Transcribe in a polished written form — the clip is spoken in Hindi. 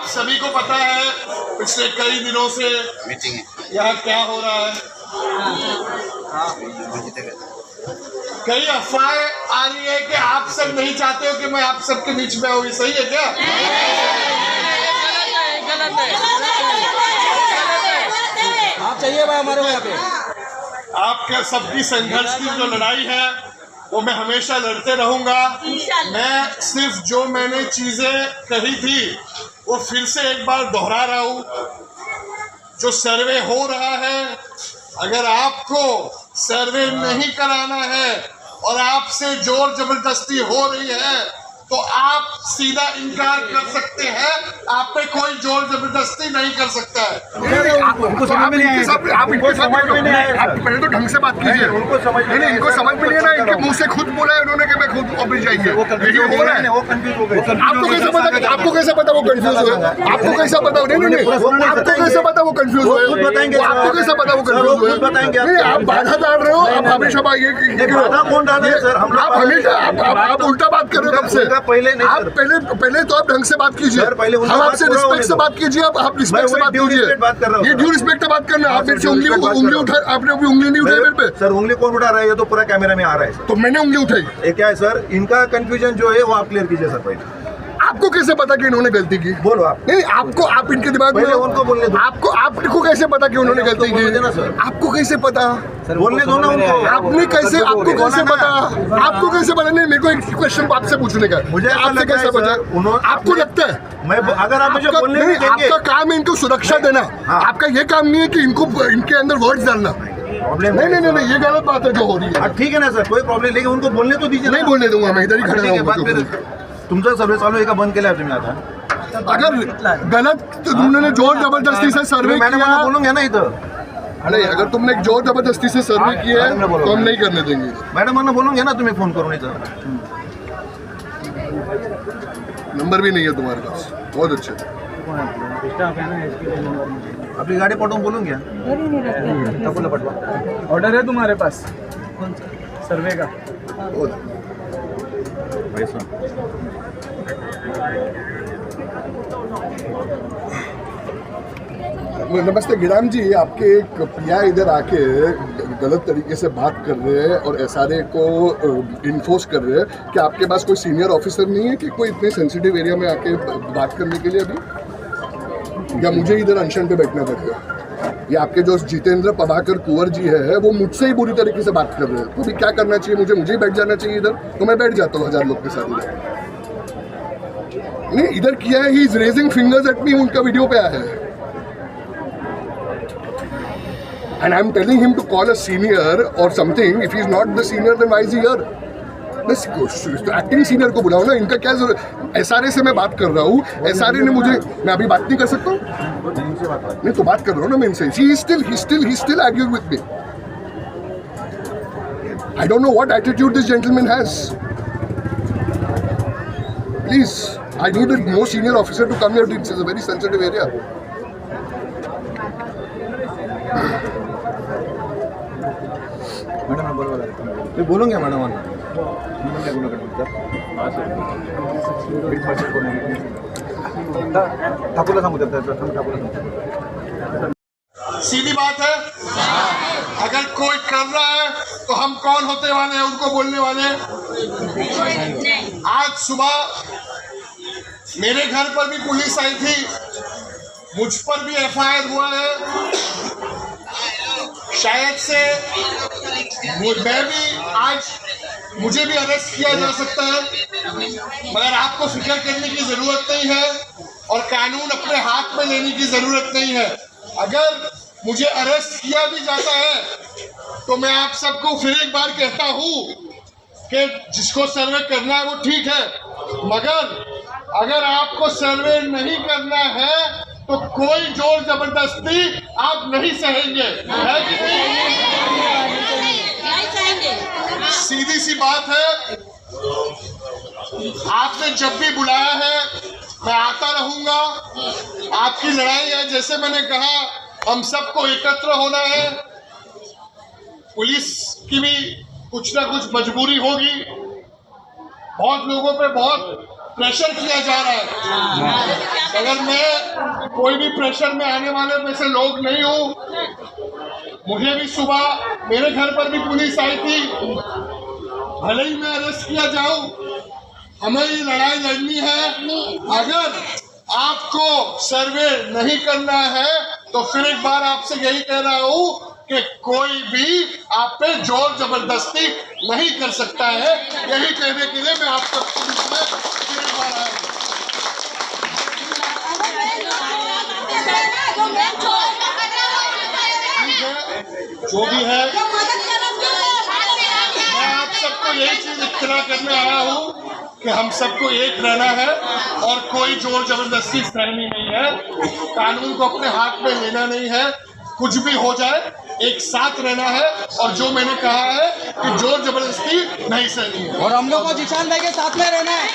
आप सभी को पता है पिछले कई दिनों से मीटिंग है, यहाँ क्या हो रहा है। कई अफवाहें आ रही है कि आप सब नहीं चाहते हो कि मैं आप सबके बीच में आऊँ, सही है क्या? आप चाहिए भाई हमारे यहाँ पे। आपके सबकी संघर्ष की जो लड़ाई है वो मैं हमेशा लड़ते रहूंगा। मैं सिर्फ जो मैंने चीजें कही थी वो फिर से एक बार दोहरा रहा हूँ। जो सर्वे हो रहा है, अगर आपको सर्वे नहीं कराना है और आपसे जोर जबरदस्ती हो रही है तो आप सीधा इनकार कर सकते हैं। आप पे कोई जोर जबरदस्ती नहीं कर सकता है। आप इनके साथ आप पहले तो ढंग से बात कीजिए। इनको समझ में नहीं ना, इनके मुंह से खुद बोला है उन्होंने कि मैं खुद ऑफिस जाएंगे। यही हो रहा है। आपको कैसे पता? आपको कैसे पता वो कंफ्यूज हुए? आपको कैसा पता? नहीं आपको कैसे पता वो कंफ्यूज हुए? आपको कैसे पता वो कंफ्यूज हुए? नहीं, आप बाधा डाल रहे हो। आप हमेशा कौन डाल रहे हैं सर? आप हमेशा आप उल्टा बात कर रहे हो। कब से? पहले तो आप ढंग से बात कीजिए। हम आपसे रिस्पेक्ट से बात कीजिए। आप रिस्पेक्ट से बात कीजिए। ये ड्यू रिस्पेक्ट बात करना। आप मेरे से उंगली उठा, आपने अभी उंगली नहीं उठाई मेरे पे। सर उंगली कौन उठा रहा है? ये तो पूरा कैमरा में आ रहा है। तो मैंने उंगली उठाई। ये क्या है सर? इनका कंफ्यूजन जो है वो आप क्लियर कीजिए सर पहले। आपको कैसे पता कि इन्होंने गलती की? बोलो आप। नहीं, आपको आप इनके दिमाग में उनको बोलने दो। आपको कैसे पता कि उन्होंने गलती की? आपको कैसे पता? बोलने दो ना उनको। आपने कैसे? आपको कैसे पता? आपको कैसे पता? नहीं, मेरे को एक क्वेश्चन आपसे पूछने का। मुझे आपसे कैसे पता? आपको लगता है मैं अगर आप मुझे बोलने नहीं देंगे? आपका काम है इनको सुरक्षा देना। आपका ये काम नहीं है कि इनको इनके अंदर वर्ड्स डालना। नहीं, ये गलत बात है जो हो रही है। ठीक है ना सर, कोई प्रॉब्लेम, लेकिन उनको बोलने तो दीजिए। नहीं बोलने दूंगा, मैं इधर ही खड़ा रहूंगा। तुमचा सर्वे चालू आहे का? बंद केला तुम्ही आता? अगर गलत तो उन्होंने जोर जबरदस्ती से सर्वे किया, बोलूंगा ना इथं। अरे अगर तुमने जोर जबरदस्ती से सर्वे किया है तो हम नहीं करने देंगे। मॅडमांना बोलूंगा ना तुम्ही फोन करून इथं। नंबर भी नहीं है तुम्हारे पास। बहुत अच्छे। आपली गाडी पाठवून बोलून घ्या। ऑर्डर है तुम्हारे पास सर्वे का? नमस्ते गिराम जी, आपके एक पीआई इधर आके गलत तरीके से बात कर रहे हैं और एसआरए को इन्फोर्स कर रहे हैं कि आपके पास कोई सीनियर ऑफिसर नहीं है कि कोई इतने सेंसिटिव एरिया में आके बात करने के लिए अभी, या मुझे इधर अनशन पे बैठना पड़ेगा? ये आपके जो जितेंद्र प्रभाकर कुंवर जी है वो मुझसे ही बुरी तरीके से बात कर रहे हैं। तो भी क्या करना चाहिए? मुझे ही बैठ जाना चाहिए इधर? तो मैं बैठ जाता हूँ 1000 लोग के साथ इधर। नहीं, इधर किया है, he is raising fingers at me. उनका वीडियो पे आया है। And I'm telling him to call a senior or something. If he's not the senior, then why is he here? बस एक्टिंग सीनियर को बुलाओ ना। इनका क्या जरूरत? एसआरए से मैं बात कर रहा हूँ। एसआरए ने मुझे, मैं अभी बात नहीं कर सकता हूँ? नहीं तो बात कर रहा हूँ ना मैं इनसे। He still arguing with me. I don't know what attitude this gentleman has. Please, I need a more senior officer to come here. This is a very sensitive area. Madam बरोबर आहे, मी बोलून घ्या मॅडमांना। ठाकूरला सांगू सीधी बात है। अगर कोई कर रहा है तो हम कौन होते वाले हैं उनको बोलने वाले? आज सुबह मेरे घर पर भी पुलिस आई थी, मुझ पर भी एफआईआर हुआ है। शायद से मैं भी आज, मुझे भी अरेस्ट किया जा सकता है, मगर आपको फिक्र करने की जरूरत नहीं है और कानून अपने हाथ में लेने की जरूरत नहीं है। अगर मुझे अरेस्ट किया भी जाता है तो मैं आप सबको फिर एक बार कहता हूँ कि जिसको सर्वे करना है वो ठीक है, मगर अगर आपको सर्वे नहीं करना है तो कोई जोर जबरदस्ती आप नहीं सहेंगे, है कि नहीं? सीधी सी बात है। आपने जब भी बुलाया है मैं आता रहूंगा। आपकी लड़ाई है, जैसे मैंने कहा, हम सबको एकत्र होना है। पुलिस की भी कुछ ना कुछ मजबूरी होगी। बहुत लोगों पे बहुत प्रेशर किया जा रहा है। अगर मैं कोई भी प्रेशर में आने वाले में से लोग नहीं हूँ। मुझे भी सुबह मेरे घर पर भी पुलिस आई थी, भले ही मैं अरेस्ट किया जाऊं, हमें ये लड़ाई लड़नी है। अगर आपको सर्वे नहीं करना है तो फिर एक बार आपसे यही कह रहा हूं कि कोई भी आप पे जोर जबरदस्ती नहीं कर सकता है। यही कहने के लिए मैं आप सबको फिर एक बार आया हूं। जो भी है, मैं आप सबको यही चीज इत्तला करने आया हूँ कि हम सबको एक रहना है और कोई जोर जबरदस्ती सहनी नहीं है। कानून को अपने हाथ में लेना नहीं है। कुछ भी हो जाए एक साथ रहना है और जो मैंने कहा है कि जोर जबरदस्ती नहीं सहनी है। और हम लोग को जिशान भाई के साथ में रहना है।